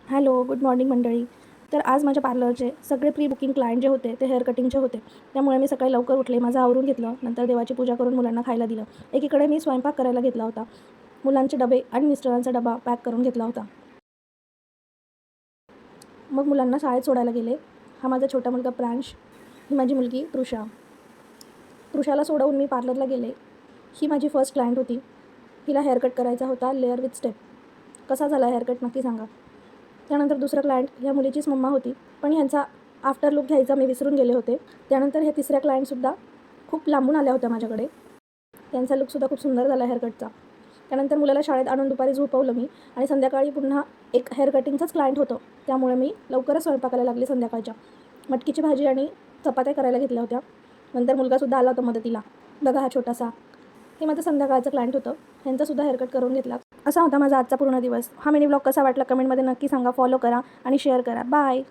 Hello, good morning मंडळी. तर आज माझ्या पार्लरचे सगळे प्री बुकिंग क्लायंट जे होते ते हेअर कटिंगचे होते. त्यामुळे मी सकाळी लवकर उठले, माझं आवरून घेतलं, नंतर देवाची पूजा करून मुलांना खायला दिलं. एकीकडे मी स्वयंपाक करायला घेतला होता, मुलांचे डबे आणि मिस्टरांचा डबा पॅक करून घेतला होता. मग मुलांना शाळेत सोडायला गेले. हा माझा छोटा मुलगा प्रांश, ही माझी मुलगी तृषा. तृषाला सोडवून मी पार्लरला गेले. ही माझी फर्स्ट क्लायंट होती. हिला हेअरकट करायचा होता, लेअर विथ स्टेप. कसा झाला हेअरकट नक्की सांगा. त्यानंतर दुसरं क्लायंट ह्या मुलीचीच मम्मा होती, पण ह्यांचा आफ्टर लूक घ्यायचा मी विसरून गेले होते. त्यानंतर ह्या तिसऱ्या क्लायंटसुद्धा खूप लांबून आल्या होत्या माझ्याकडे. त्यांचा लूकसुद्धा खूप सुंदर झाला हेअरकटचा. त्यानंतर मुलाला शाळेत आणून दुपारी झोपवलं मी आणि संध्याकाळी पुन्हा एक हेअर कटिंगचंच क्लायंट होतं. त्यामुळे मी लवकरच स्वयंपाकाला लागली संध्याकाळच्या. मटकीची भाजी आणि चपात्या करायला घेतल्या होत्या. नंतर मुलगासुद्धा आला होता मदतीला. बघा हा छोटासा. हे माझं संध्याकाळचं क्लायंट होतं. ह्यांचासुद्धा हेअरकट करून घेतला. असा होता माझा आजचा पूर्ण दिवस. हा मिनी ब्लॉग कसा वाटला कमेंटमध्ये नक्की सांगा. फॉलो करा आणि शेअर करा. बाय.